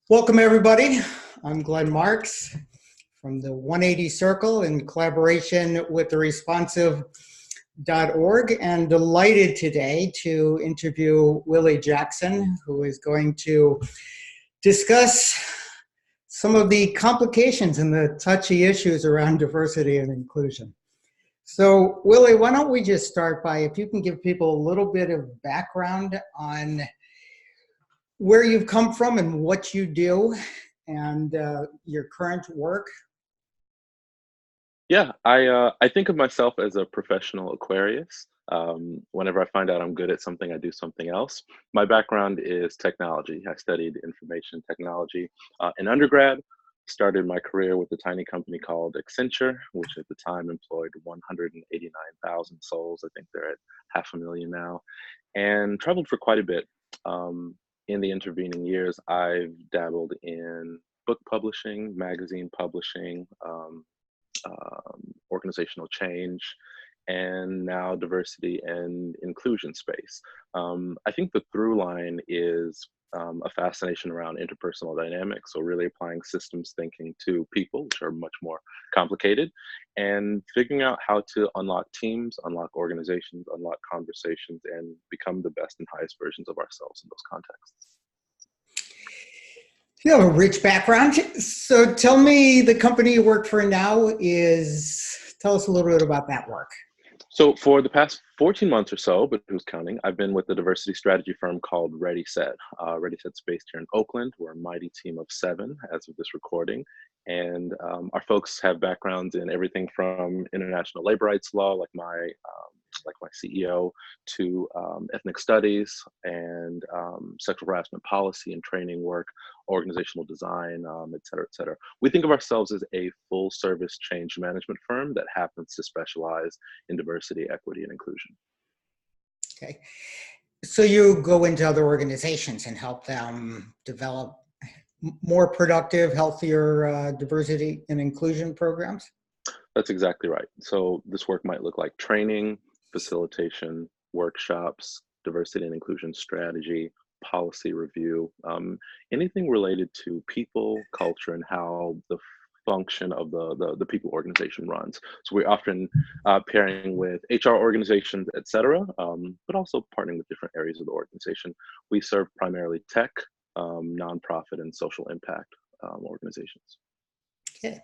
Welcome, everybody. I'm Glenn Marks from the 180 Circle in collaboration with the responsive.org, and delighted today to interview Willie Jackson, who is going to discuss some of the complications and the touchy issues around diversity and inclusion. So, Willie, why don't we just start by, if you can give people a little bit of background on where you've come from and what you do and your current work. Yeah, I think of myself as a professional Aquarius. Whenever I find out I'm good at something, I do something else. My background is technology. I studied information technology in undergrad, started my career with a tiny company called Accenture, which at the time employed 189,000 souls. I think they're at 500,000 now, and traveled for quite a bit. In the intervening years, I've dabbled in book publishing, magazine publishing, organizational change, and now diversity and inclusion space. I think the through line is a fascination around interpersonal dynamics, so really applying systems thinking to people, which are much more complicated, and figuring out how to unlock teams, unlock organizations, unlock conversations, and become the best and highest versions of ourselves in those contexts. You have a rich background. So tell me, the company you work for now tell us a little bit about that work. So for the past 14 months or so, but who's counting, I've been with a diversity strategy firm called ReadySet. ReadySet's based here in Oakland. We're a mighty team of 7 as of this recording. And our folks have backgrounds in everything from international labor rights law, like my CEO, to ethnic studies and sexual harassment policy and training work, organizational design, et cetera, et cetera. We think of ourselves as a full service change management firm that happens to specialize in diversity, equity, and inclusion. Okay. So you go into other organizations and help them develop more productive, healthier diversity and inclusion programs? That's exactly right. So this work might look like training, facilitation, workshops, diversity and inclusion strategy, policy review, anything related to people, culture, and how the function of the people organization runs. So we're often pairing with HR organizations, et cetera, but also partnering with different areas of the organization. We serve primarily tech, nonprofit, and social impact organizations. Okay.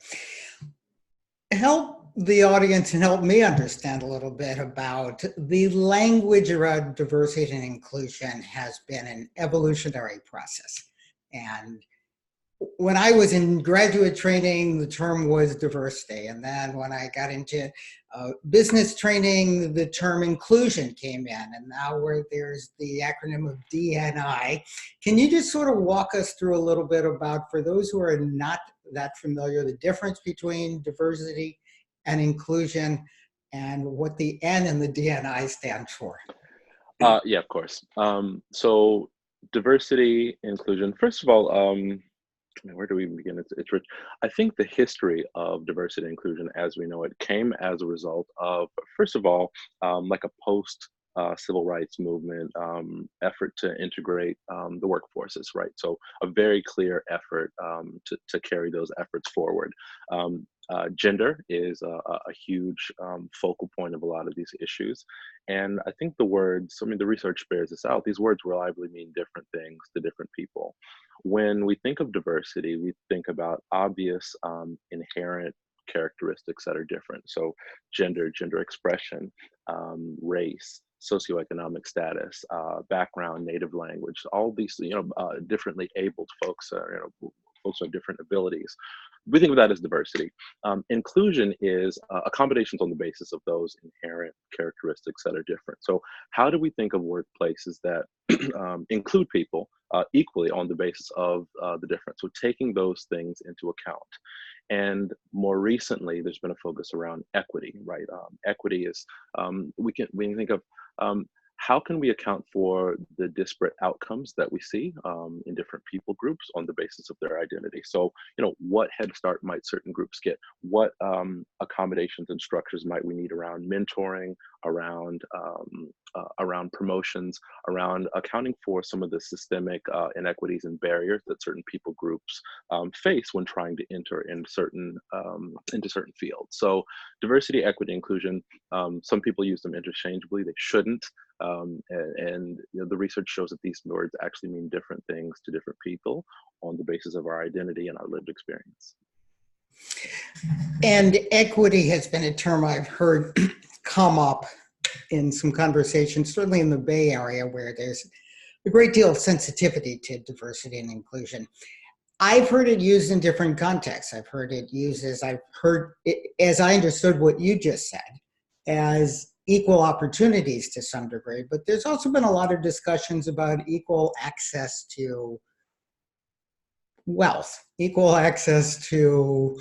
Help the audience and help me understand a little bit about the language around diversity and inclusion has been an evolutionary process. And when I was in graduate training, the term was diversity. And then when I got into business training, the term inclusion came in. And now there's the acronym of D&I. Can you just sort of walk us through a little bit about, for those who are not that familiar, the difference between diversity and inclusion and what the N in the D&I stands for? Yeah, of course. So diversity, inclusion, first of all, where do we begin? It's rich. I think the history of diversity and inclusion as we know it came as a result of, first of all, like a post civil rights movement effort to integrate the workforces, right? So a very clear effort to carry those efforts forward. Gender is a huge focal point of a lot of these issues. And I think the words, the research bears this out, these words reliably mean different things to different people. When we think of diversity, we think about obvious inherent characteristics that are different. So gender folkson, race, socioeconomic status, background, native language, all these, differently abled folks, folks with different abilities. We think of that as diversity. Inclusion is accommodations on the basis of those inherent characteristics that are different. So how do we think of workplaces that include people equally on the basis of the difference? So taking those things into account. And more recently, there's been a focus around equity, right? Equity is, we can think of how can we account for the disparate outcomes that we see in different people groups on the basis of their identity? So, what head start might certain groups get? What accommodations and structures might we need around mentoring, around promotions, around accounting for some of the systemic inequities and barriers that certain people groups face when trying to enter into certain fields. So diversity, equity, inclusion, some people use them interchangeably. They shouldn't. And you know, the research shows that these words actually mean different things to different people on the basis of our identity and our lived experience. And equity has been a term I've heard come up in some conversations, certainly in the Bay Area, where there's a great deal of sensitivity to diversity and inclusion. I've heard it used in different contexts. I've heard it used as as I understood what you just said, as equal opportunities to some degree, but there's also been a lot of discussions about equal access to wealth, equal access to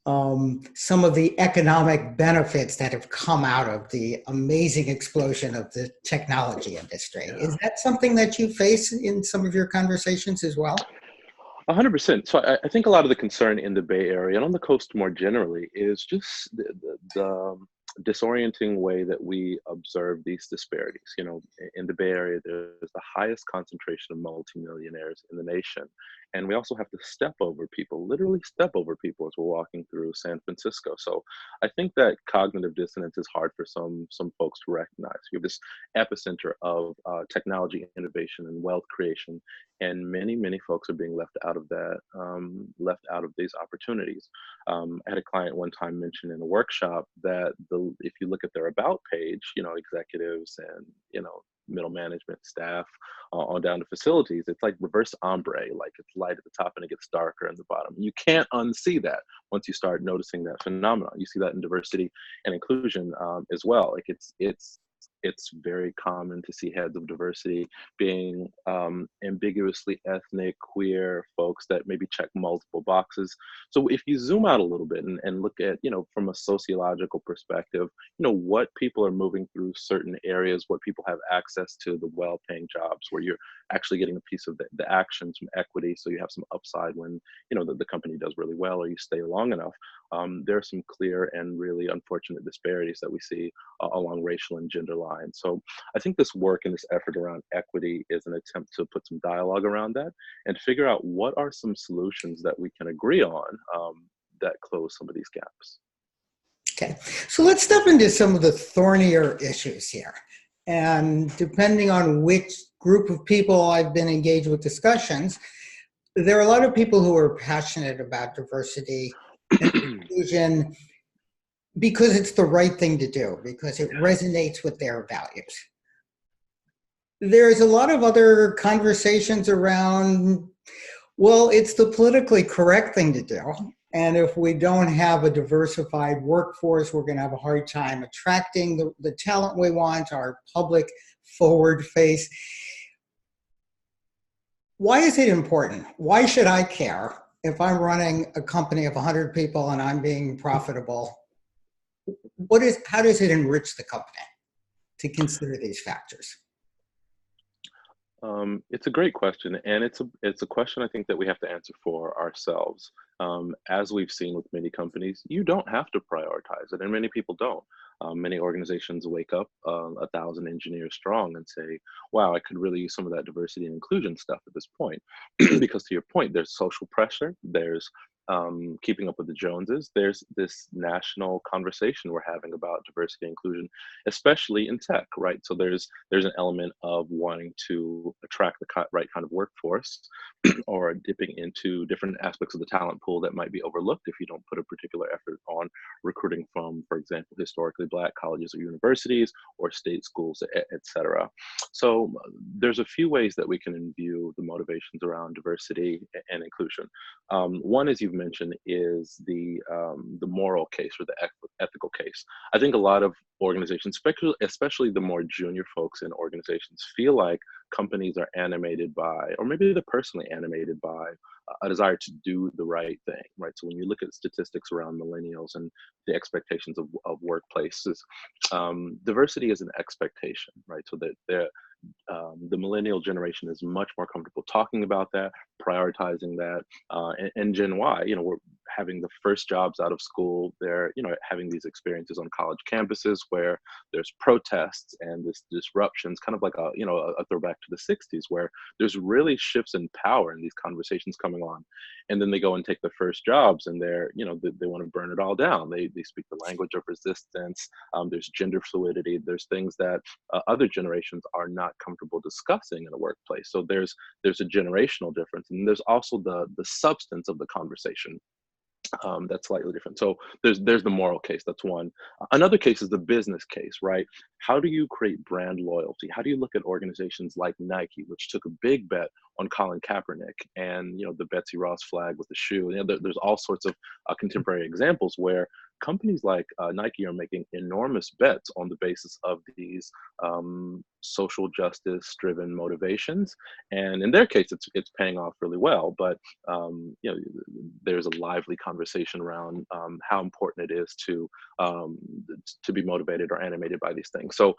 some of the economic benefits that have come out of the amazing explosion of the technology industry. Yeah. Is that something that you face in some of your conversations as well? 100%. So I think a lot of the concern in the Bay Area and on the coast more generally is just the disorienting way that we observe these disparities. You know, in the Bay Area, there's the highest concentration of multimillionaires in the nation. And we also have to step over people, literally step over people as we're walking through San Francisco. So I think that cognitive dissonance is hard for some folks to recognize. You have this epicenter of technology innovation and wealth creation, and many folks are being left out of that, left out of these opportunities. I had a client one time mention in a workshop that if you look at their about page, you know, executives and, you know, middle management staff on down to facilities, it's like reverse ombre, like it's light at the top and it gets darker in the bottom. You can't unsee that once you start noticing that phenomenon. You see that in diversity and inclusion as well. Like it's very common to see heads of diversity being ambiguously ethnic, queer folks that maybe check multiple boxes. So if you zoom out a little bit and look at, you know, from a sociological perspective, you know, what people are moving through certain areas, what people have access to, the well-paying jobs where you're actually getting a piece of the actions from equity. So you have some upside when, you know, the company does really well or you stay long enough. There are some clear and really unfortunate disparities that we see along racial and gender lines. So I think this work and this effort around equity is an attempt to put some dialogue around that and figure out what are some solutions that we can agree on that close some of these gaps. Okay, so let's step into some of the thornier issues here. And depending on which group of people I've been engaged with discussions, there are a lot of people who are passionate about diversity and inclusion because it's the right thing to do, because it resonates with their values. There's a lot of other conversations around, well, it's the politically correct thing to do. And if we don't have a diversified workforce, we're going to have a hard time attracting the talent we want, our public forward face. Why is it important? Why should I care if I'm running a company of 100 people and I'm being profitable? How does it enrich the company to consider these factors? It's a great question, and it's a question I think that we have to answer for ourselves. As we've seen with many companies, you don't have to prioritize it, and many people don't. Many organizations wake up 1,000 engineers strong and say, wow, I could really use some of that diversity and inclusion stuff at this point. Because to your point, there's social pressure, there's keeping up with the Joneses, there's this national conversation we're having about diversity and inclusion, especially in tech, right? So there's an element of wanting to attract the right kind of workforce or dipping into different aspects of the talent pool that might be overlooked if you don't put a particular effort on recruiting from, for example, historically Black colleges or universities or state schools, et cetera. So there's a few ways that we can view the motivations around diversity and inclusion. One, as you've mentioned, is the moral case or the ethical case. I think a lot of organizations, especially the more junior folks in organizations, feel like companies are animated by, or maybe they're personally animated by, a desire to do the right thing, right? So when you look at statistics around millennials and the expectations of workplaces, diversity is an expectation, right? So that the millennial generation is much more comfortable talking about that, prioritizing that, and Gen Y, you know, having the first jobs out of school. They're, having these experiences on college campuses where there's protests and this disruptions, kind of like a throwback to the 60s, where there's really shifts in power and these conversations coming on. And then they go and take the first jobs, and they're, they want to burn it all down. They speak the language of resistance. There's gender fluidity. There's things that other generations are not comfortable discussing in a workplace. So there's a generational difference, and there's also the substance of the conversation that's slightly different. So there's the moral case. That's one. Another case is the business case, right? How do you create brand loyalty? How do you look at organizations like Nike, which took a big bet on Colin Kaepernick, and the Betsy Ross flag with the shoe? There's all sorts of contemporary examples where companies like Nike are making enormous bets on the basis of these social justice driven motivations, and in their case it's paying off really well. But there's a lively conversation around how important it is to be motivated or animated by these things. So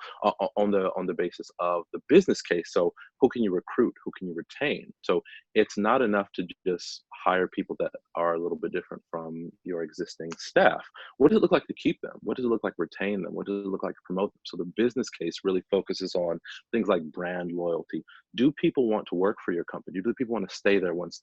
on the basis of the business case, so who can you recruit, who can you retain? So it's not enough to just hire people that are a little bit different from your existing staff. What does it look like to keep them? What does it look like to retain them? What does it look like to promote them? So the business case really focuses on things like brand loyalty. Do people want to work for your company? Do people want to stay there once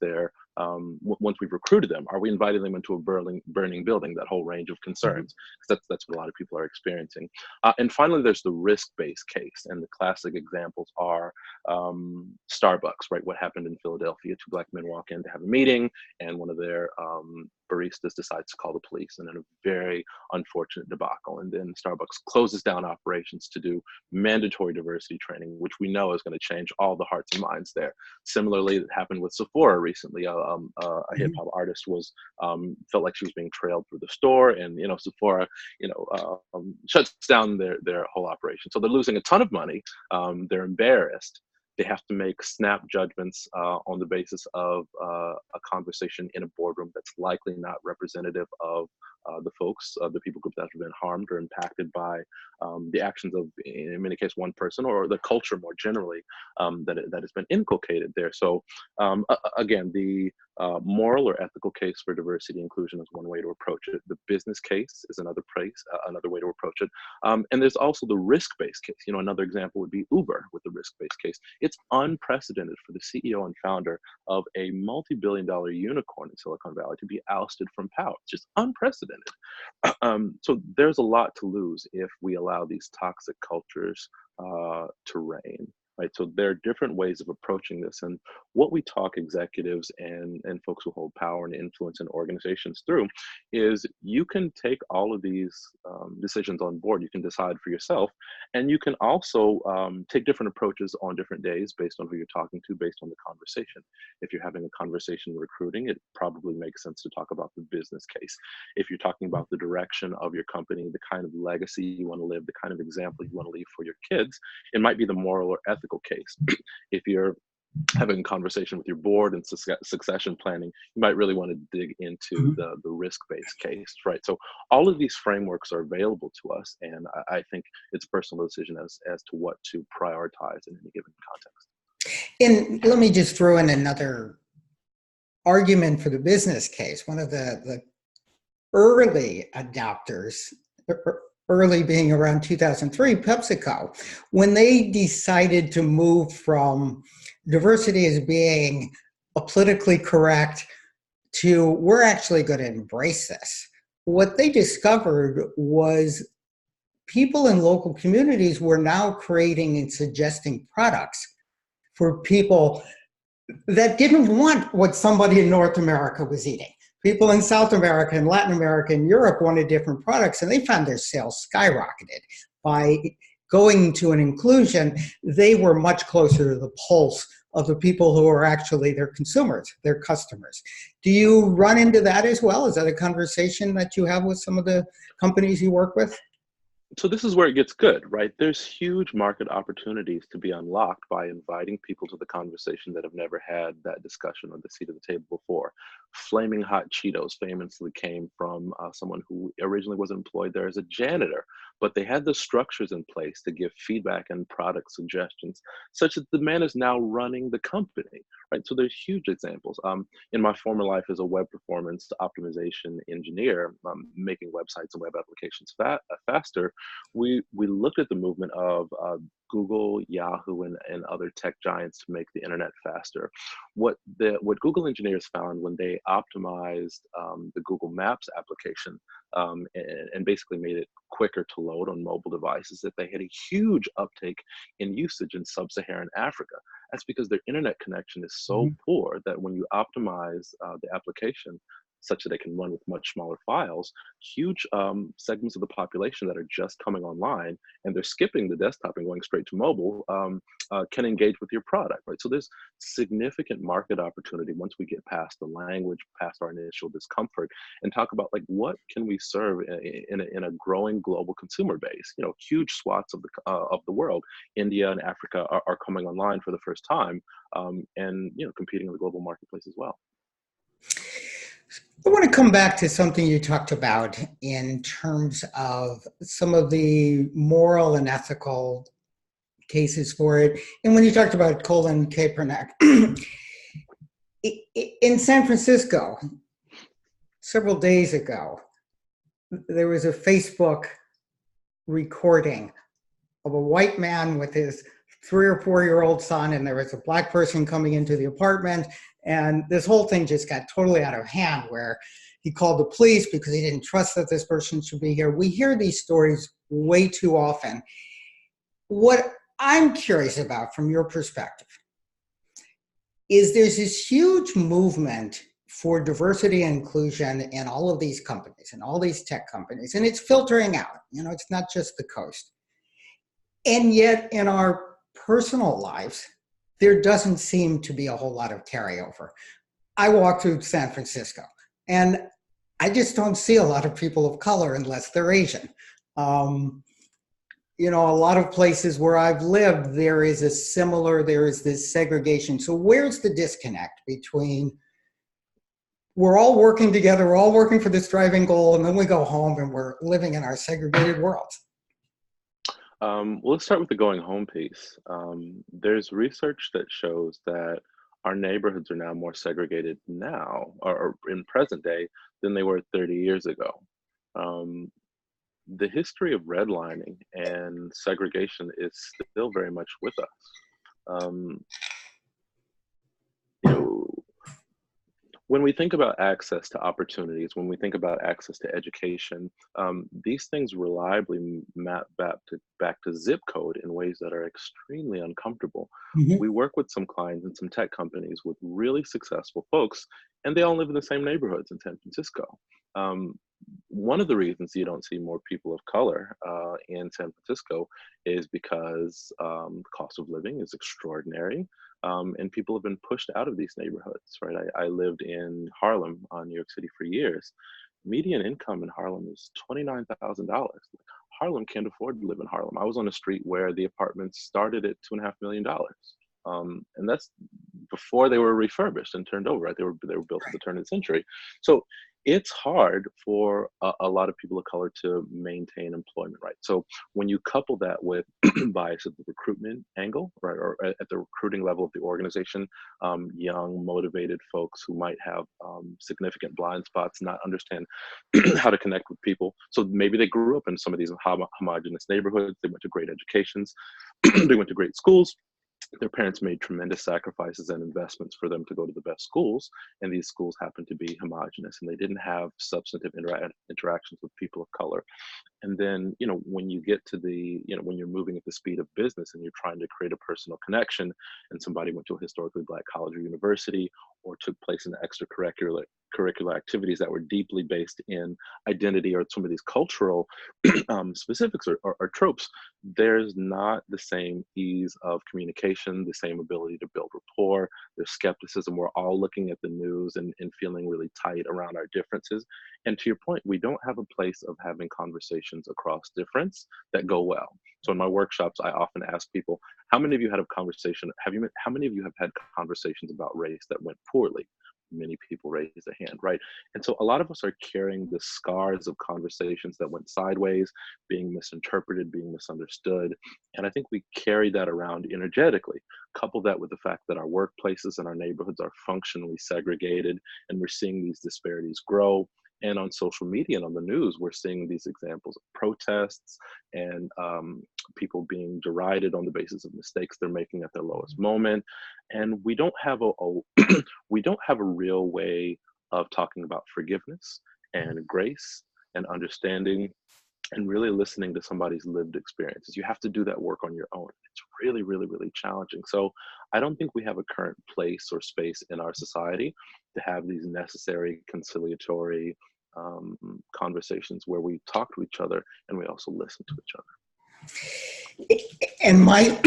once we've recruited them? Are we inviting them into a burning building? That whole range of concerns, because that's what a lot of people are experiencing. And finally, there's the risk-based case, and the classic examples are Starbucks, right? What happened in Philadelphia? Two black men walk in to have a meeting, and one of their baristas decides to call the police, and in a very unfortunate debacle. And then Starbucks closes down operations to do mandatory diversity training, which we know is going to change all the hearts and minds there. Similarly, it happened with Sephora recently. A hip hop artist felt like she was being trailed through the store, and Sephora shuts down their whole operation. So they're losing a ton of money. They're embarrassed. They have to make snap judgments on the basis of a conversation in a boardroom that's likely not representative of the folks, the people group that have been harmed or impacted by the actions of, in many cases, one person, or the culture more generally that has been inculcated there. So again, the moral or ethical case for diversity inclusion is one way to approach it. The business case is another way to approach it. And there's also the risk-based case. Another example would be Uber with the risk-based case. It's unprecedented for the CEO and founder of a multi-billion-dollar unicorn in Silicon Valley to be ousted from power. It's just unprecedented. So there's a lot to lose if we allow these toxic cultures to reign. Right, so there are different ways of approaching this, and what we talk executives and folks who hold power and influence in organizations through is you can take all of these decisions on board. You can decide for yourself, and you can also take different approaches on different days based on who you're talking to, based on the conversation. If you're having a conversation recruiting, it probably makes sense to talk about the business case. If you're talking about the direction of your company, the kind of legacy you want to live, the kind of example you want to leave for your kids, it might be the moral or ethical case. If you're having a conversation with your board and succession planning, you might really want to dig into the risk-based case, right? So all of these frameworks are available to us, and I think it's a personal decision as to what to prioritize in any given context. And let me just throw in another argument for the business case. One of the early adopters, early being around 2003, PepsiCo, when they decided to move from diversity as being a politically correct to we're actually going to embrace this, what they discovered was people in local communities were now creating and suggesting products for people that didn't want what somebody in North America was eating. People in South America and Latin America and Europe wanted different products, and they found their sales skyrocketed. By going to an inclusion, they were much closer to the pulse of the people who are actually their consumers, their customers. Do you run into that as well? Is that a conversation that you have with some of the companies you work with? So this is where it gets good, right? There's huge market opportunities to be unlocked by inviting people to the conversation that have never had that discussion or the seat at the table before. Flaming Hot Cheetos famously came from someone who originally was employed there as a janitor, but they had the structures in place to give feedback and product suggestions, such that the man is now running the company, right? So there's huge examples. In my former life as a web performance optimization engineer, making websites and web applications faster, we looked at the movement of Google, Yahoo, and other tech giants to make the internet faster. What Google engineers found when they optimized the Google Maps application and basically made it quicker to load on mobile devices, that they had a huge uptake in usage in sub-Saharan Africa. That's because their internet connection is so poor that when you optimize the application such that they can run with much smaller files, huge segments of the population that are just coming online and they're skipping the desktop and going straight to mobile can engage with your product, right? So there's significant market opportunity once we get past the language, past our initial discomfort, and talk about like what can we serve in a growing global consumer base. You know, huge swaths of the world, India and Africa are coming online for the first time, and you know, competing in the global marketplace as well. I want to come back to something you talked about in terms of some of the moral and ethical cases for it. And when you talked about Colin Kaepernick, in San Francisco, several days ago, there was a Facebook recording of a white man with his 3 or 4-year-old son, and there was a black person coming into the apartment, and this whole thing just got totally out of hand, where he called the police because he didn't trust that this person should be here. We hear these stories way too often. What I'm curious about from your perspective is there's this huge movement for diversity and inclusion in all of these companies and all these tech companies, and it's filtering out. You know, it's not just the coast. And yet in our personal lives, there doesn't seem to be a whole lot of carryover. I walk through San Francisco and I just don't see a lot of people of color unless they're Asian. You know, a lot of places where I've lived, there is this segregation. So where's the disconnect between we're all working together, we're all working for this driving goal, and then we go home and we're living in our segregated worlds? Well, let's start with the going home piece. There's research that shows that our neighborhoods are now more segregated now, or in present day, than they were 30 years ago. The history of redlining and segregation is still very much with us. You know, when we think about access to opportunities, when we think about access to education, these things reliably map back to zip code in ways that are extremely uncomfortable. We work with some clients and some tech companies with really successful folks, and they all live in the same neighborhoods in San Francisco. One of the reasons you don't see more people of color in San Francisco is because the cost of living is extraordinary. And people have been pushed out of these neighborhoods, right? I lived in Harlem, New York City for years. Median income in Harlem is $29,000. Harlem can't afford to live in Harlem. I was on a street where the apartments started at $2.5 million. And that's before they were refurbished and turned over, right? They were built at the turn of the century. So it's hard for a lot of people of color to maintain employment, right? So when you couple that with bias at the recruitment angle, right, or at the recruiting level of the organization, young, motivated folks who might have significant blind spots, not understand how to connect with people. So maybe they grew up in some of these homogenous neighborhoods, they went to great educations, they went to great schools. Their parents made tremendous sacrifices and investments for them to go to the best schools, and these schools happened to be homogenous, and they didn't have substantive interactions with people of color. And then, you know, when you get to when you're moving at the speed of business and you're trying to create a personal connection, and somebody went to a historically Black college or university, or took place in extracurricular activities that were deeply based in identity or some of these cultural specifics or tropes, there's not the same ease of communication, the same ability to build rapport. There's skepticism. We're all looking at the news and feeling really tight around our differences. And to your point, we don't have a place of having conversations across difference that go well. So in my workshops, I often ask people, how many of you had a conversation? How many of you have had conversations about race that went poorly? many people raise their hand, right? And so a lot of us are carrying the scars of conversations that went sideways, being misinterpreted, being misunderstood. And I think we carry that around energetically. Couple that with the fact that our workplaces and our neighborhoods are functionally segregated, and we're seeing these disparities grow. And on social media and on the news, we're seeing these examples of protests and people being derided on the basis of mistakes they're making at their lowest moment. And we don't have we don't have a real way of talking about forgiveness and grace and understanding and really listening to somebody's lived experiences. You have to do that work on your own. It's really, really, really challenging. So I don't think we have a current place or space in our society to have these necessary conciliatory conversations where we talk to each other and we also listen to each other. And my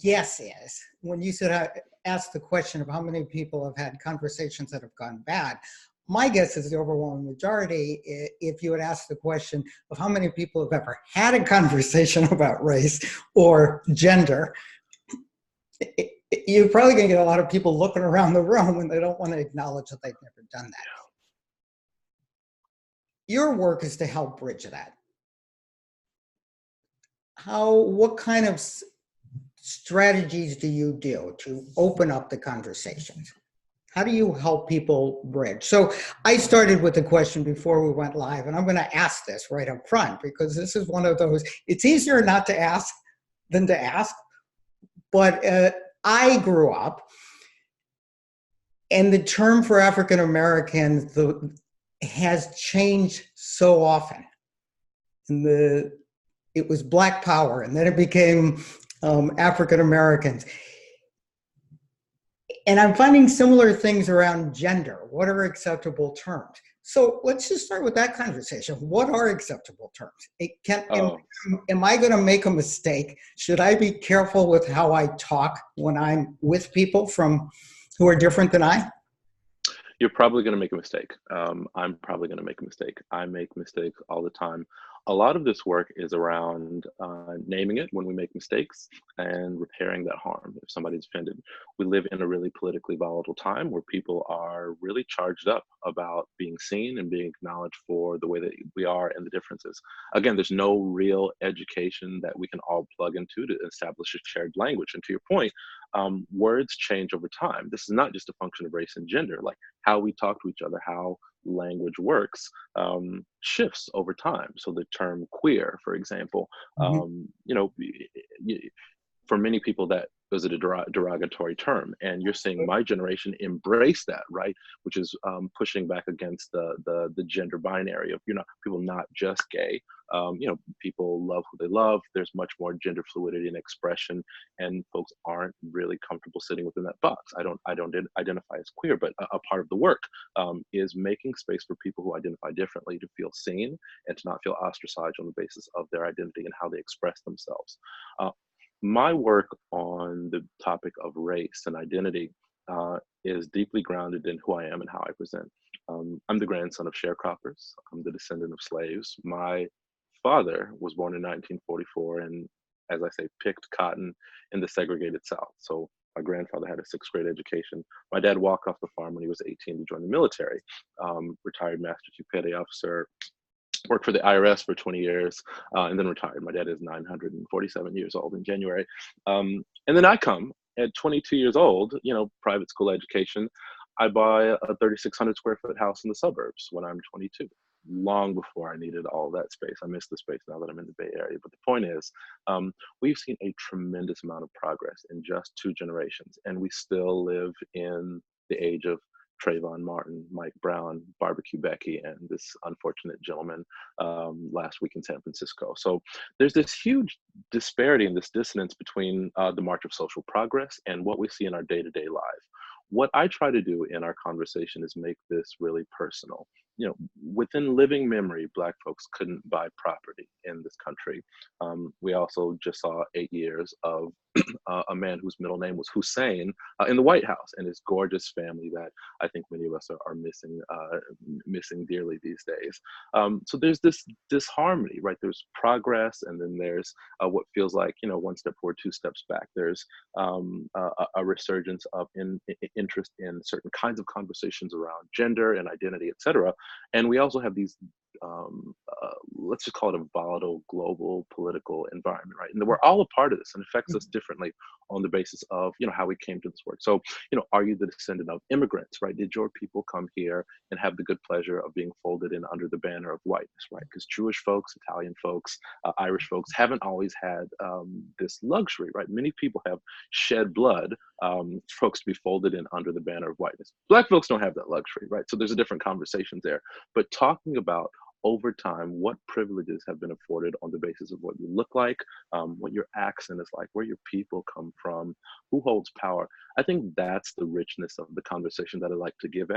guess is, when you said, ask the question of how many people have had conversations that have gone bad, my guess is the overwhelming majority, if you would ask the question of how many people have ever had a conversation about race or gender, you're probably going to get a lot of people looking around the room and they don't want to acknowledge that they've never done that. Your work is to help bridge that. What kind of strategies do you do to open up the conversations? How do you help people bridge? So I started with a question before we went live, and I'm going to ask this right up front because this is one of those, it's easier not to ask than to ask. But I grew up, and the term for African Americans has changed so often. It was Black Power, and then it became African Americans. And I'm finding similar things around gender. What are acceptable terms? So let's just start with that conversation. What are acceptable terms? Am I going to make a mistake? Should I be careful with how I talk when I'm with people who are different than I? You're probably going to make a mistake. I'm probably going to make a mistake. I make mistakes all the time. A lot of this work is around naming it when we make mistakes and repairing that harm if somebody's offended. We live in a really politically volatile time where people are really charged up about being seen and being acknowledged for the way that we are and the differences. Again, there's no real education that we can all plug into to establish a shared language. And to your point, words change over time. This is not just a function of race and gender. Like how we talk to each other, how language works shifts over time. So the term queer, for example, for many people that was a derogatory term, and you're seeing my generation embrace that, right? Which is pushing back against the gender binary of people not just gay. People love who they love. There's much more gender fluidity and expression, and folks aren't really comfortable sitting within that box. I don't identify as queer, but a part of the work is making space for people who identify differently to feel seen and to not feel ostracized on the basis of their identity and how they express themselves. My work on the topic of race and identity is deeply grounded in who I am and how I present. I'm the grandson of sharecroppers. I'm the descendant of slaves. My father was born in 1944 and, as I say, picked cotton in the segregated South. So my grandfather had a 6th grade education. My dad walked off the farm when he was 18 to join the military. Retired Master Chief Petty Officer, worked for the IRS for 20 years, and then retired. My dad is 947 years old in January. And then I come at 22 years old, private school education. I buy a 3,600 square foot house in the suburbs when I'm 22, long before I needed all that space. I miss the space now that I'm in the Bay Area. But the point is, we've seen a tremendous amount of progress in just 2 generations, and we still live in the age of Trayvon Martin, Mike Brown, Barbecue Becky, and this unfortunate gentleman last week in San Francisco. So there's this huge disparity and this dissonance between the march of social progress and what we see in our day-to-day lives. What I try to do in our conversation is make this really personal. within living memory, Black folks couldn't buy property in this country. We also just saw 8 years of a man whose middle name was Hussein in the White House, and his gorgeous family that I think many of us are missing dearly these days. So there's this disharmony, right? There's progress, and then there's what feels like, one step forward, two steps back. There's a resurgence of interest in certain kinds of conversations around gender and identity, et cetera. And we also have these, let's just call it a volatile global political environment, right? And we're all a part of this, and affects us differently on the basis of, how we came to this work. So, are you the descendant of immigrants, right? Did your people come here and have the good pleasure of being folded in under the banner of whiteness, right? Because Jewish folks, Italian folks, Irish folks haven't always had this luxury, right? Many people have shed blood, folks to be folded in under the banner of whiteness. Black folks don't have that luxury, right? So there's a different conversation there. But talking about over time, what privileges have been afforded on the basis of what you look like, what your accent is like, where your people come from, who holds power. I think that's the richness of the conversation that I like to get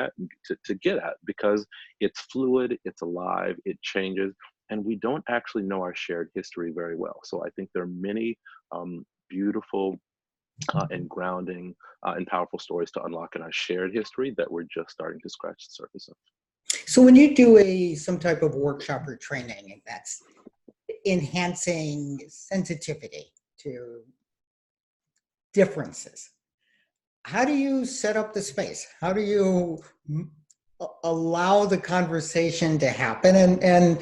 at, because it's fluid, it's alive, it changes, and we don't actually know our shared history very well. So I think there are many beautiful and grounding and powerful stories to unlock in our shared history that we're just starting to scratch the surface of. So when you do some type of workshop or training that's enhancing sensitivity to differences, how do you set up the space? How do you allow the conversation to happen? And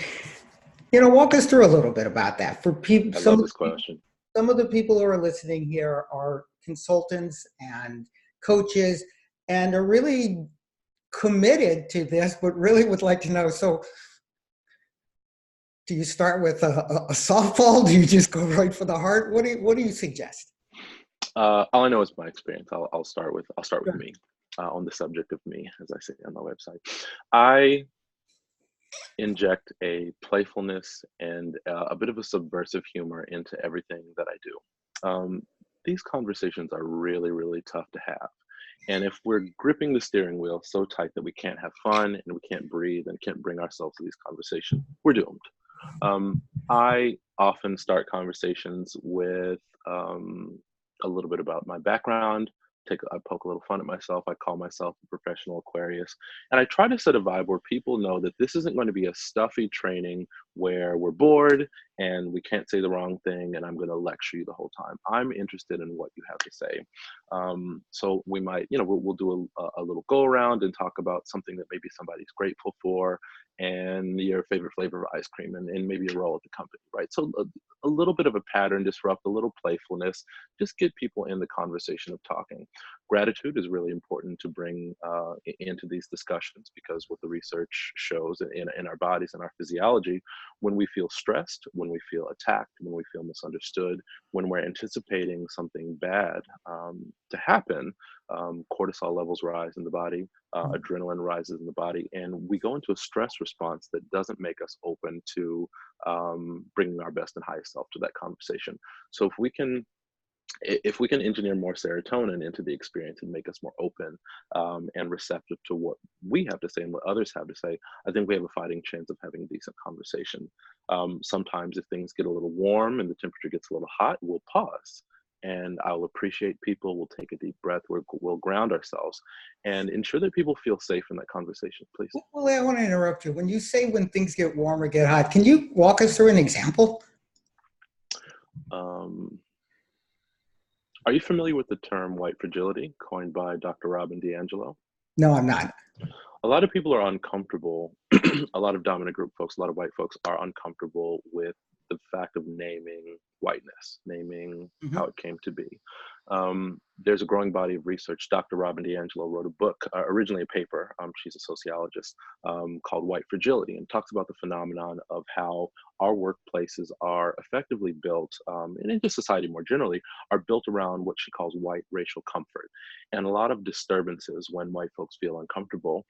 walk us through a little bit about that. For people, I love this question. Some of the people who are listening here are consultants and coaches and are really committed to this, but really would like to know, so do you start with a softball? Do you just go right for the heart? What do you suggest? All I know is my experience. I'll start with me on the subject of me, as I say on my website. I inject a playfulness and a bit of a subversive humor into everything that I do. These conversations are really, really tough to have. And if we're gripping the steering wheel so tight that we can't have fun and we can't breathe and can't bring ourselves to these conversations, we're doomed. I often start conversations with a little bit about my background. I poke a little fun at myself. I call myself a professional Aquarius. And I try to set a vibe where people know that this isn't going to be a stuffy training where we're bored and we can't say the wrong thing and I'm going to lecture you the whole time. I'm interested in what you have to say. So we might, we'll do a little go around and talk about something that maybe somebody's grateful for and your favorite flavor of ice cream and maybe a role at the company, right? So a little bit of a pattern, disrupt a little playfulness, just get people in the conversation of talking. Gratitude is really important to bring into these discussions, because what the research shows in our bodies and our physiology, when we feel stressed, when we feel attacked, when we feel misunderstood, when we're anticipating something bad to happen, cortisol levels rise in the body, adrenaline rises in the body, and we go into a stress response that doesn't make us open to bringing our best and highest self to that conversation. So if we can engineer more serotonin into the experience and make us more open and receptive to what we have to say and what others have to say, I think we have a fighting chance of having a decent conversation. Sometimes if things get a little warm and the temperature gets a little hot, we'll pause and I'll appreciate people. We'll take a deep breath. We'll ground ourselves and ensure that people feel safe in that conversation, please. Well, I want to interrupt you. When you say when things get warm or get hot, can you walk us through an example? Are you familiar with the term white fragility coined by Dr. Robin DiAngelo? No, I'm not. A lot of people are uncomfortable. A lot of dominant group folks, a lot of white folks are uncomfortable with the fact of naming whiteness, naming how it came to be. There's a growing body of research. Dr. Robin DiAngelo wrote a book, originally a paper, she's a sociologist, called White Fragility, and talks about the phenomenon of how our workplaces are effectively built, and into society more generally, are built around what she calls white racial comfort. And a lot of disturbances when white folks feel uncomfortable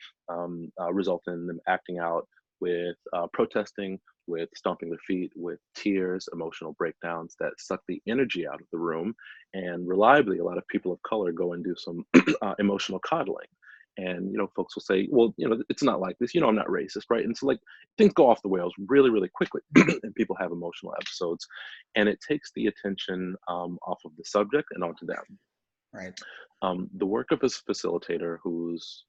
result in them acting out with protesting, with stomping their feet, with tears, emotional breakdowns that suck the energy out of the room. And reliably, a lot of people of color go and do some emotional coddling. and folks will say, well, it's not like this, I'm not racist, right? And so like things go off the rails really, really quickly, and people have emotional episodes, and it takes the attention off of the subject and onto them. Right. The work of a facilitator who's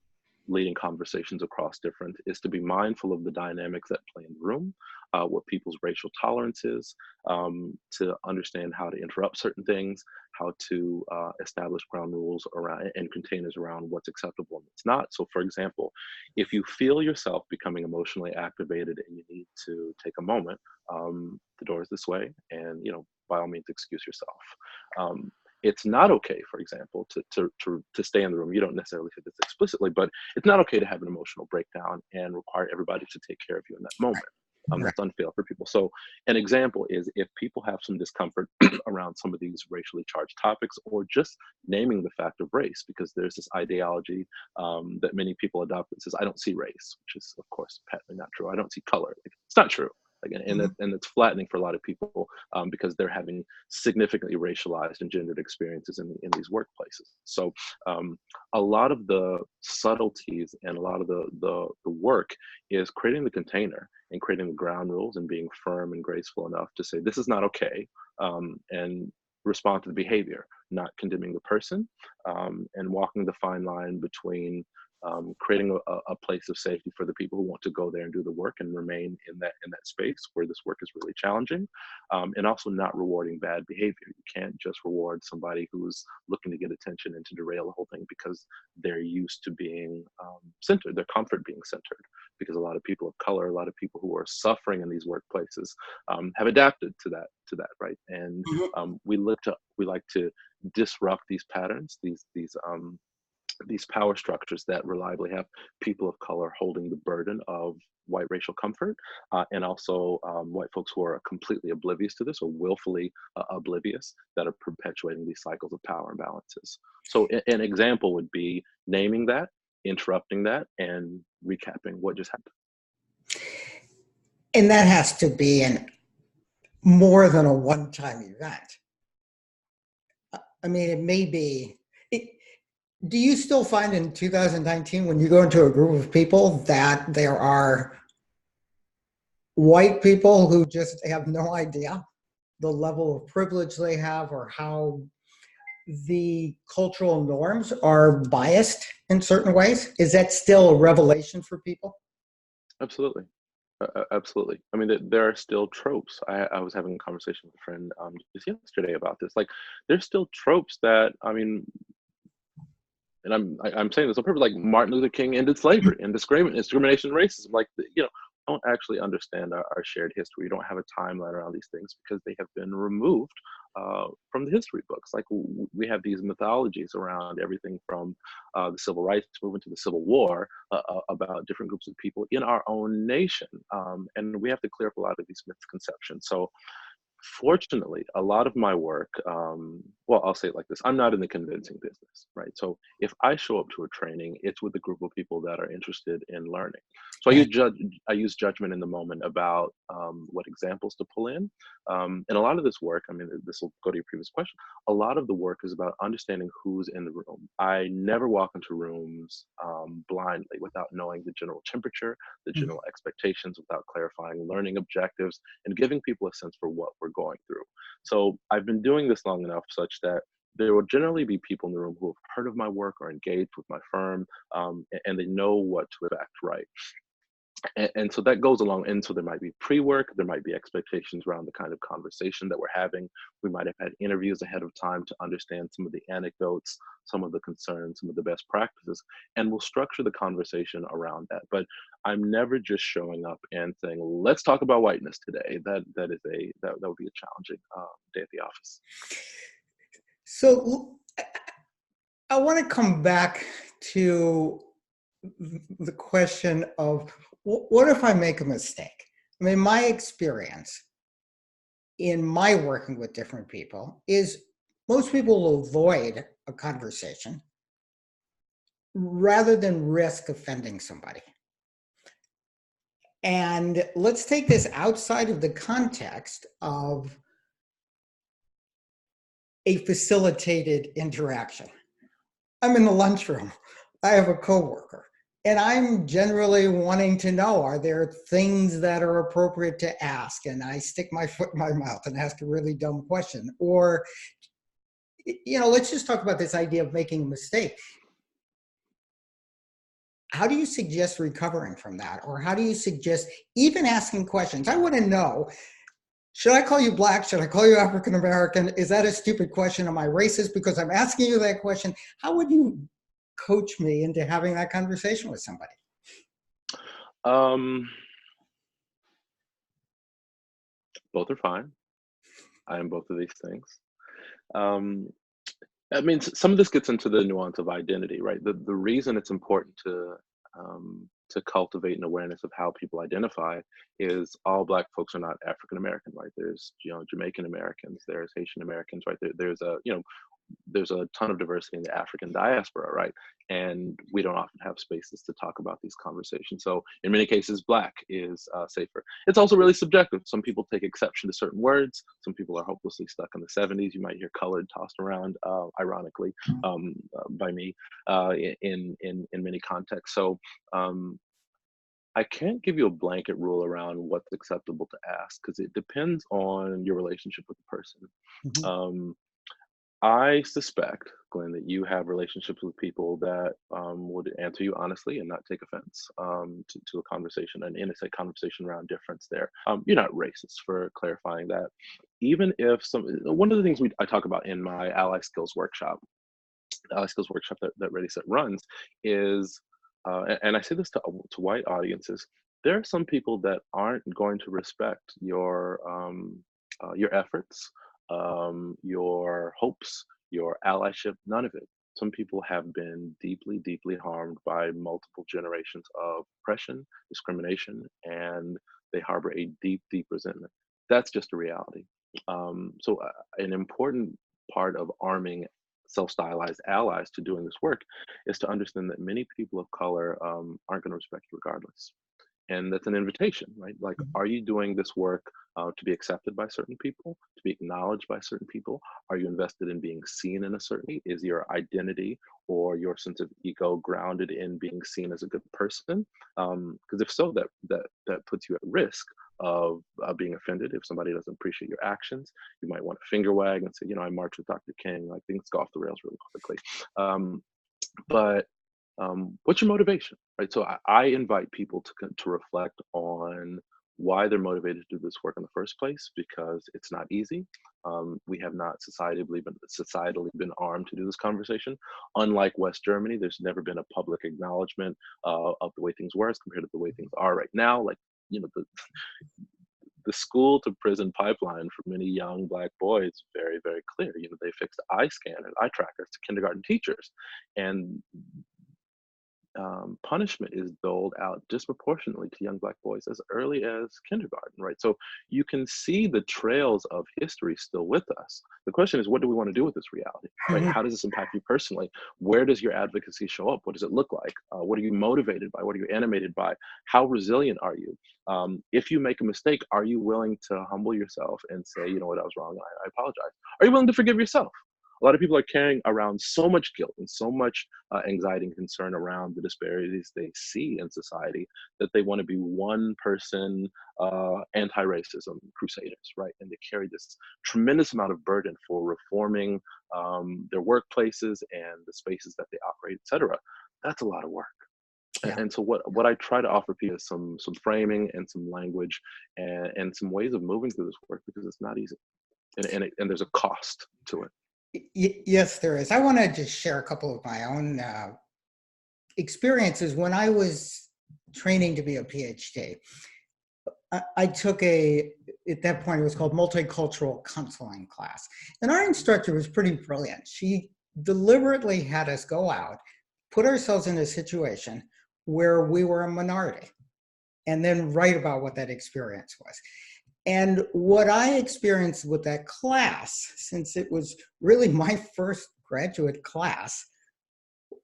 leading conversations across different is to be mindful of the dynamics that play in the room, what people's racial tolerance is, to understand how to interrupt certain things, how to establish ground rules around and containers around what's acceptable and what's not. So for example, if you feel yourself becoming emotionally activated and you need to take a moment, the door is this way, and by all means excuse yourself. It's not okay, for example, to stay in the room. You don't necessarily say this explicitly, but it's not okay to have an emotional breakdown and require everybody to take care of you in that moment. That's unfair for people. So an example is if people have some discomfort around some of these racially charged topics, or just naming the fact of race, because there's this ideology that many people adopt that says, I don't see race, which is of course patently not true. I don't see color. It's not true. Again, and it's flattening for a lot of people because they're having significantly racialized and gendered experiences in these workplaces. So a lot of the subtleties and a lot of the work is creating the container and creating the ground rules and being firm and graceful enough to say this is not okay, and respond to the behavior, not condemning the person, and walking the fine line between creating a place of safety for the people who want to go there and do the work and remain in that space where this work is really challenging, and also not rewarding bad behavior. You can't just reward somebody who's looking to get attention and to derail the whole thing because they're used to being centered, their comfort being centered. Because a lot of people of color, a lot of people who are suffering in these workplaces have adapted to that, right? And we like to disrupt these patterns, these power structures that reliably have people of color holding the burden of white racial comfort, and also white folks who are completely oblivious to this or willfully oblivious, that are perpetuating these cycles of power imbalances. So an example would be naming that, interrupting that, and recapping what just happened. And that has to be more than a one-time event. I mean, it may be. Do you still find in 2019, when you go into a group of people, that there are white people who just have no idea the level of privilege they have, or how the cultural norms are biased in certain ways? Is that still a revelation for people? Absolutely. Absolutely. I mean, there are still tropes. I was having a conversation with a friend just yesterday about this. Like, there's still tropes that, I mean, and I'm saying this on purpose, like Martin Luther King ended slavery and discrimination, racism. Like, don't actually understand our shared history. You don't have a timeline around these things because they have been removed from the history books. Like, we have these mythologies around everything from the civil rights movement to the Civil War about different groups of people in our own nation, and we have to clear up a lot of these misconceptions. So fortunately, a lot of my work, well, I'll say it like this: I'm not in the convincing business, right? So if I show up to a training, it's with a group of people that are interested in learning. So I use judgment in the moment about what examples to pull in. And a lot of this work, I mean, this will go to your previous question, a lot of the work is about understanding who's in the room. I never walk into rooms blindly without knowing the general temperature, the general expectations, without clarifying learning objectives and giving people a sense for what we're going through. So I've been doing this long enough such that there will generally be people in the room who have heard of my work or engaged with my firm, and they know what to expect, right? And so that goes along. And so there might be pre-work, there might be expectations around the kind of conversation that we're having. We might have had interviews ahead of time to understand some of the anecdotes, some of the concerns, some of the best practices, and we'll structure the conversation around that. But I'm never just showing up and saying, let's talk about whiteness today. That would be a challenging day at the office. So I want to come back to the question of, what if I make a mistake? I mean, my experience in my working with different people is most people will avoid a conversation rather than risk offending somebody. And let's take this outside of the context of a facilitated interaction. I'm in the lunchroom. I have a coworker, and I'm generally wanting to know, are there things that are appropriate to ask? And I stick my foot in my mouth and ask a really dumb question. Or, let's just talk about this idea of making a mistake. How do you suggest recovering from that? Or how do you suggest even asking questions? I want to know, should I call you Black? Should I call you African American? Is that a stupid question? Am I racist because I'm asking you that question? How would you coach me into having that conversation with somebody? Both are fine. I am both of these things. Um, I mean, some of this gets into the nuance of identity, right? The reason it's important to cultivate an awareness of how people identify is all Black folks are not African American, right? There's Jamaican Americans, there's Haitian Americans, right? There's a ton of diversity in the African diaspora, right? And we don't often have spaces to talk about these conversations. So in many cases, Black is safer. It's also really subjective. Some people take exception to certain words. Some people are hopelessly stuck in the 70s. You might hear colored tossed around, ironically, by me in many contexts. So I can't give you a blanket rule around what's acceptable to ask because it depends on your relationship with the person. Mhm. I suspect, Glenn, that you have relationships with people that would answer you honestly and not take offense to a conversation, an innocent conversation around difference there. You're not racist for clarifying that. Even if one of the things I talk about in my Ally Skills workshop, that ReadySet runs is, and I say this to white audiences, there are some people that aren't going to respect your efforts, your hopes, your allyship, none of it. Some people have been deeply, deeply harmed by multiple generations of oppression, discrimination, and they harbor a deep, deep resentment. That's just a reality. An important part of arming self-stylized allies to doing this work is to understand that many people of color aren't going to respect you regardless. And that's an invitation, right? Like, are you doing this work to be accepted by certain people, to be acknowledged by certain people? Are you invested in being seen in a certain way? Is your identity or your sense of ego grounded in being seen as a good person? Because if so, that puts you at risk of being offended. If somebody doesn't appreciate your actions, you might want to finger wag and say, I marched with Dr. King, like things go off the rails really quickly. But what's your motivation, right? So I invite people to reflect on why they're motivated to do this work in the first place, because it's not easy. We have not societally been armed to do this conversation. Unlike West Germany, there's never been a public acknowledgement of the way things were as compared to the way things are right now. Like, the school to prison pipeline for many young Black boys, very, very clear. They fixed eye scanners, eye trackers to kindergarten teachers. And punishment is doled out disproportionately to young Black boys as early as kindergarten, right? So you can see the trails of history still with us. The question is, what do we want to do with this reality, right? Mhm. How does this impact you personally? Where does your advocacy show up? What does it look like? What are you motivated by? What are you animated by? How resilient are you? If you make a mistake, are you willing to humble yourself and say, you know what, I was wrong, I apologize? Are you willing to forgive yourself? A lot of people are carrying around so much guilt and so much anxiety and concern around the disparities they see in society that they want to be one person anti-racism crusaders, right? And they carry this tremendous amount of burden for reforming their workplaces and the spaces that they operate, et cetera. That's a lot of work. Yeah. And so what I try to offer people is some framing and some language and some ways of moving through this work, because it's not easy, and there's a cost to it. Yes, there is. I want to just share a couple of my own experiences. When I was training to be a PhD, I took at that point, it was called multicultural counseling class. And our instructor was pretty brilliant. She deliberately had us go out, put ourselves in a situation where we were a minority, and then write about what that experience was. And what I experienced with that class, since it was really my first graduate class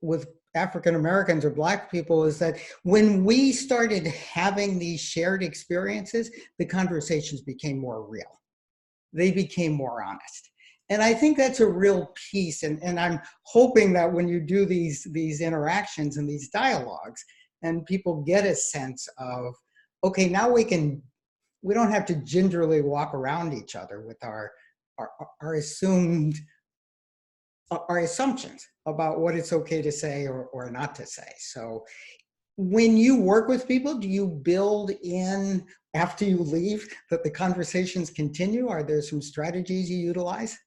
with African Americans or Black people, is that when we started having these shared experiences, the conversations became more real. They became more honest. And I think that's a real piece. And I'm hoping that when you do these interactions and these dialogues, and people get a sense of, okay, now we don't have to gingerly walk around each other with our assumed our assumptions about what it's okay to say or not to say. So when you work with people, do you build in after you leave that the conversations continue? Are there some strategies you utilize?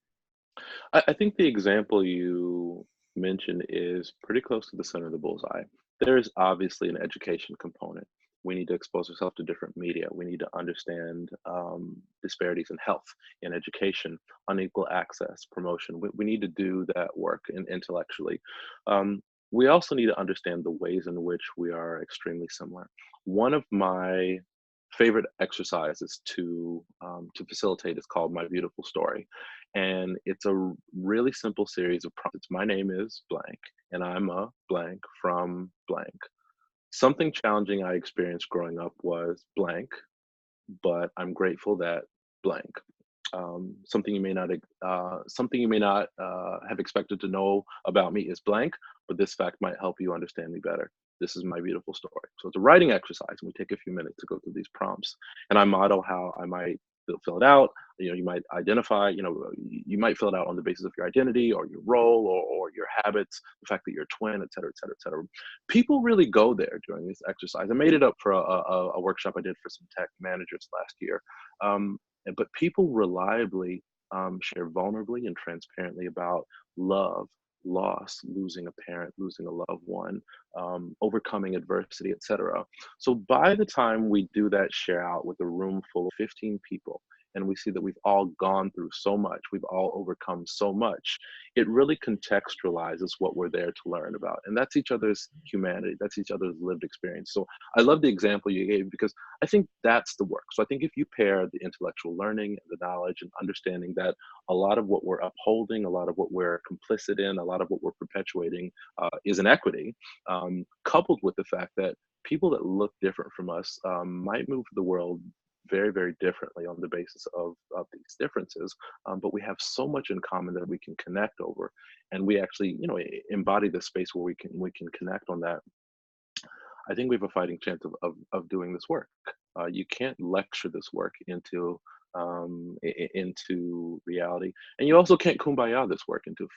I think the example you mentioned is pretty close to the center of the bullseye. There is obviously an education component. We need to expose ourselves to different media. We need to understand disparities in health, in education, unequal access, promotion. We need to do that work intellectually. We also need to understand the ways in which we are extremely similar. One of my favorite exercises to facilitate is called My Beautiful Story, and it's a really simple series of prompts. My name is blank, and I'm a blank from blank. Something challenging I experienced growing up was blank, but I'm grateful that blank. Something you may not have expected to know about me is blank, but this fact might help you understand me better. This is my beautiful story. So it's a writing exercise, and we take a few minutes to go through these prompts, and I model how I might fill it out. You might identify. You might fill it out on the basis of your identity or your role or your habits, the fact that you're a twin, et cetera, et cetera, et cetera. People really go there during this exercise. I made it up for a workshop I did for some tech managers last year. But people reliably share vulnerably and transparently about love, loss, losing a parent, losing a loved one, overcoming adversity, etc. So by the time we do that share out with a room full of 15 people, and we see that we've all gone through so much, we've all overcome so much, it really contextualizes what we're there to learn about. And that's each other's humanity, that's each other's lived experience. So I love the example you gave because I think that's the work. So I think if you pair the intellectual learning and the knowledge and understanding that a lot of what we're upholding, a lot of what we're complicit in, a lot of what we're perpetuating is inequity, coupled with the fact that people that look different from us might move the world very, very differently on the basis of these differences. But we have so much in common that we can connect over, and we actually, embody the space where we can connect on that. I think we have a fighting chance of doing this work. You can't lecture this work into reality, and you also can't kumbaya this work into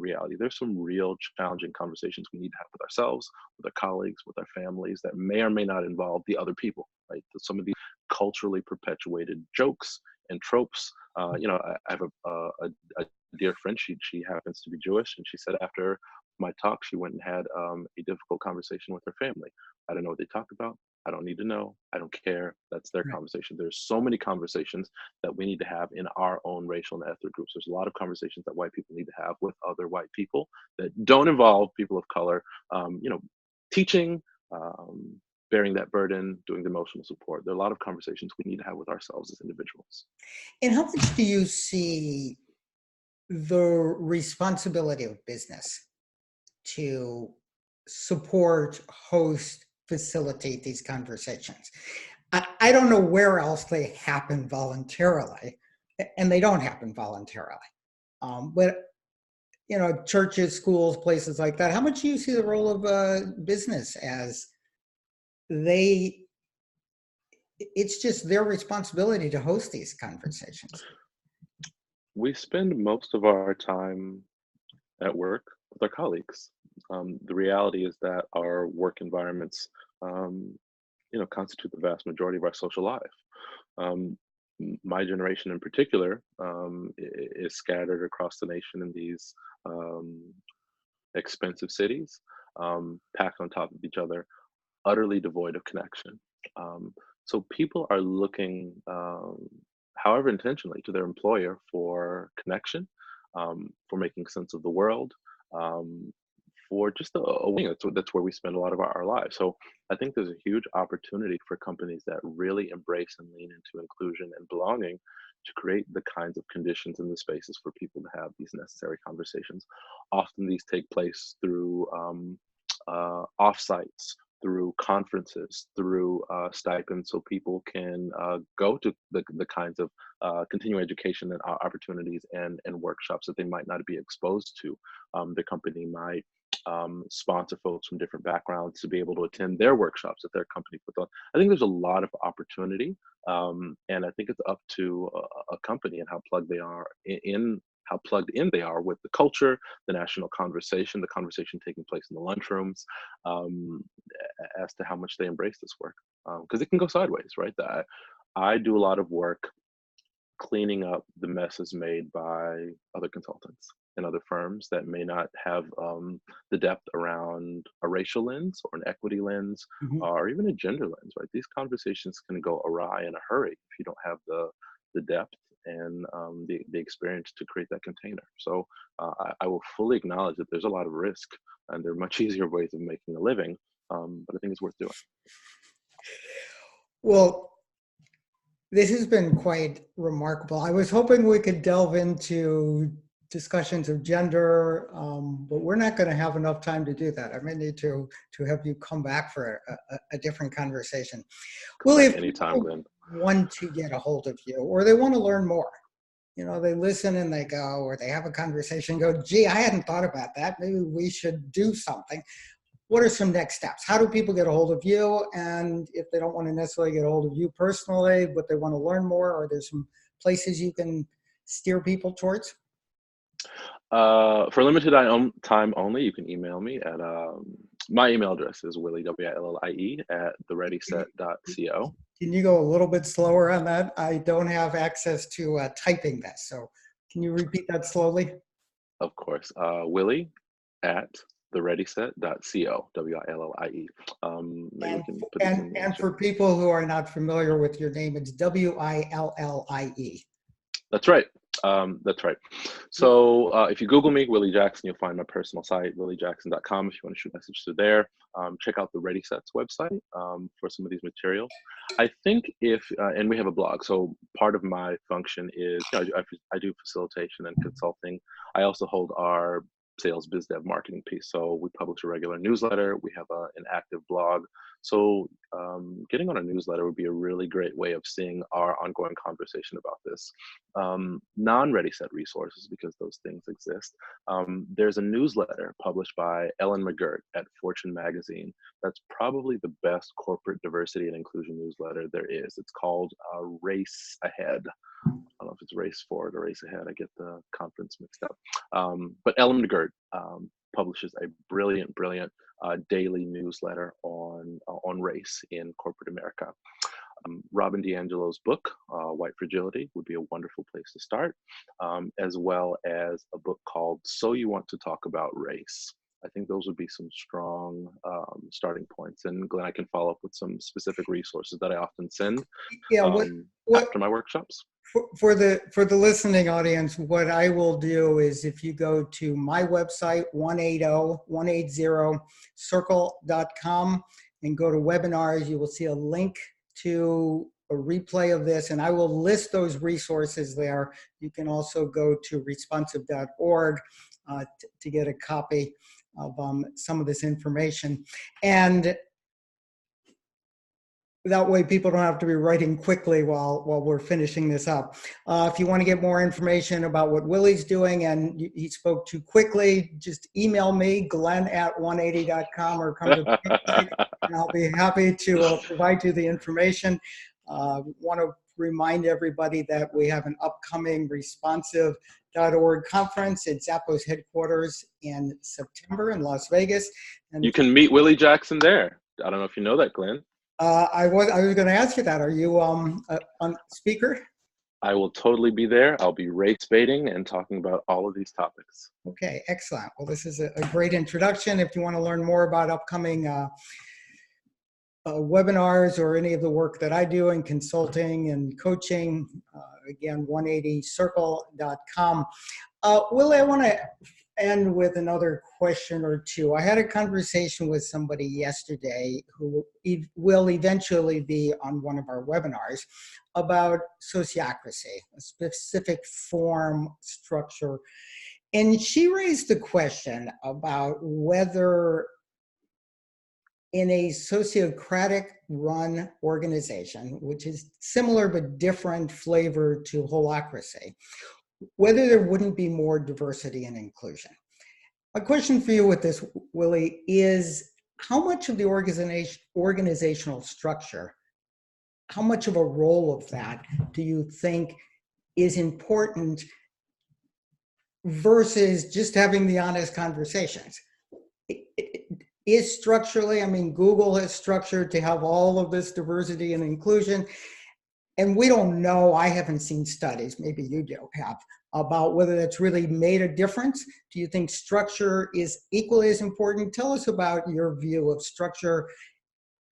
reality. There's some real challenging conversations we need to have with ourselves, with our colleagues, with our families that may or may not involve the other people. Right? Some of these culturally perpetuated jokes and tropes. I have a dear friend. She happens to be Jewish, and she said after my talk, she went and had a difficult conversation with her family. I don't know what they talked about. I don't need to know. I don't care. That's their Right. conversation. There's so many conversations that we need to have in our own racial and ethnic groups. There's a lot of conversations that white people need to have with other white people that don't involve people of color. Teaching, bearing that burden, doing the emotional support. There are a lot of conversations we need to have with ourselves as individuals. And how much do you see the responsibility of business to support, host, facilitate these conversations? I don't know where else they happen voluntarily, and they don't happen voluntarily. But churches, schools, places like that. How much do you see the role of business as they? It's just their responsibility to host these conversations. We spend most of our time at work with our colleagues. The reality is that our work environments, constitute the vast majority of our social life. Um, my generation in particular is scattered across the nation in these um, expensive cities, packed on top of each other, utterly devoid of connection. Um, so people are looking, however intentionally, to their employer for connection, for making sense of the world, um, for just a wing. That's where we spend a lot of our lives. So I think there's a huge opportunity for companies that really embrace and lean into inclusion and belonging to create the kinds of conditions and the spaces for people to have these necessary conversations. Often these take place through offsites through conferences, through stipends, so people can go to the kinds of continuing education and opportunities and workshops that they might not be exposed to. The company might sponsor folks from different backgrounds to be able to attend their workshops that their company put on. I think there's a lot of opportunity, and I think it's up to a company and how plugged they are in how plugged in they are with the culture, the national conversation, the conversation taking place in the lunchrooms, as to how much they embrace this work. Because it can go sideways, right? I do a lot of work cleaning up the messes made by other consultants and other firms that may not have the depth around a racial lens or an equity lens, Mhm. or even a gender lens, right? These conversations can go awry in a hurry if you don't have the depth and the experience to create that container. So I will fully acknowledge that there's a lot of risk, and there are much easier ways of making a living, but I think it's worth doing. Well, this has been quite remarkable. I was hoping we could delve into discussions of gender, but we're not going to have enough time to do that. I may need to have you come back for a different conversation. Well, if Anytime, people Glenn. want to get a hold of you, or they want to learn more, they listen and they go, or they have a conversation, go, gee, I hadn't thought about that. Maybe we should do something. What are some next steps? How do people get a hold of you? And if they don't want to necessarily get a hold of you personally, but they want to learn more, are there some places you can steer people towards? For limited time only, you can email me at my email address is Willie, WILLIE, at thereadyset.co. Can you go a little bit slower on that? I don't have access to typing this. So can you repeat that slowly? Of course. Willie at thereadyset.co, WILLIE. Maybe we can put this in the And chat. for people who are not familiar with your name, it's WILLIE. That's right. That's right. So if you Google me, Willie Jackson, you'll find my personal site, williejackson.com, if you want to shoot a message to there. Check out the ReadySet's website for some of these materials. I think and we have a blog, so part of my function is, I do facilitation and consulting. I also hold our sales biz dev marketing piece. So we publish a regular newsletter. We have an active blog. So getting on a newsletter would be a really great way of seeing our ongoing conversation about this. Non-ReadySet resources, because those things exist. There's a newsletter published by Ellen McGirt at Fortune magazine. That's probably the best corporate diversity and inclusion newsletter there is. It's called Race Ahead. I don't know if it's Race Forward or Race Ahead. I get the conference mixed up. But Ellen McGirt publishes a brilliant daily newsletter on race in corporate America. Robin DiAngelo's book, White Fragility, would be a wonderful place to start, as well as a book called So You Want to Talk About Race. I think those would be some strong starting points. And Glenn, I can follow up with some specific resources that I often send after my workshops. For the listening audience, what I will do is, if you go to my website, 180circle.com, and go to webinars, you will see a link to a replay of this, and I will list those resources there. You can also go to responsive.org to get a copy of some of this information. And that way people don't have to be writing quickly while we're finishing this up. If you want to get more information about what Willie's doing and he spoke too quickly, just email me, glenn@180.com, or come to the website, and I'll be happy to provide you the information. Want to remind everybody that we have an upcoming responsive.org conference at Zappos headquarters in September in Las Vegas. And you can meet Willie Jackson there. I don't know if you know that, Glenn. I was going to ask you that. Are you a speaker? I will totally be there. I'll be race baiting and talking about all of these topics. Okay, excellent. Well, this is a great introduction. If you want to learn more about upcoming webinars or any of the work that I do in consulting and coaching, again, 180circle.com. Willie, I want to end with another question or two. I had a conversation with somebody yesterday who will eventually be on one of our webinars about sociocracy, a specific form, structure. And she raised the question about whether in a sociocratic run organization, which is similar but different flavor to holacracy, whether there wouldn't be more diversity and inclusion. My question for you with this, Willie, is how much of the organizational structure, how much of a role of that do you think is important versus just having the honest conversations? Is structurally, I mean, Google has structured to have all of this diversity and inclusion, and we don't know, I haven't seen studies, maybe you do have, about whether that's really made a difference. Do you think structure is equally as important? Tell us about your view of structure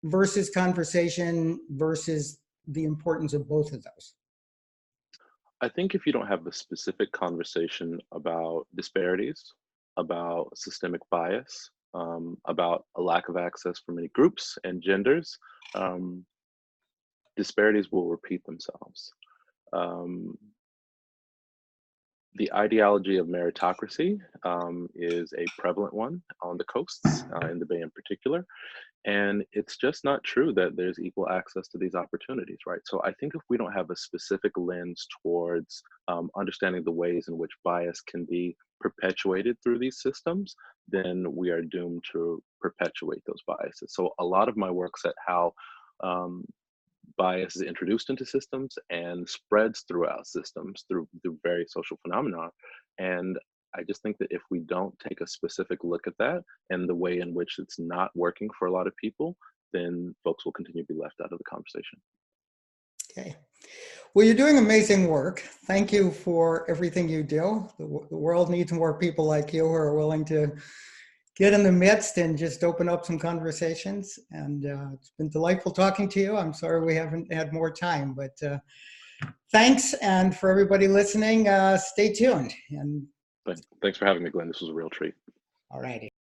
versus conversation versus the importance of both of those. I think if you don't have a specific conversation about disparities, about systemic bias, about a lack of access for many groups and genders, disparities will repeat themselves. The ideology of meritocracy is a prevalent one on the coasts, in the Bay in particular. And it's just not true that there's equal access to these opportunities, right? So I think if we don't have a specific lens towards understanding the ways in which bias can be perpetuated through these systems, then we are doomed to perpetuate those biases. So a lot of my work's at how bias is introduced into systems and spreads throughout systems through various social phenomena. And I just think that if we don't take a specific look at that and the way in which it's not working for a lot of people, then folks will continue to be left out of the conversation. Okay. Well, you're doing amazing work. Thank you for everything you do. The world needs more people like you who are willing to get in the midst and just open up some conversations. And it's been delightful talking to you. I'm sorry we haven't had more time, but thanks. And for everybody listening, stay tuned. And Thanks for having me, Glenn. This was a real treat. all righty.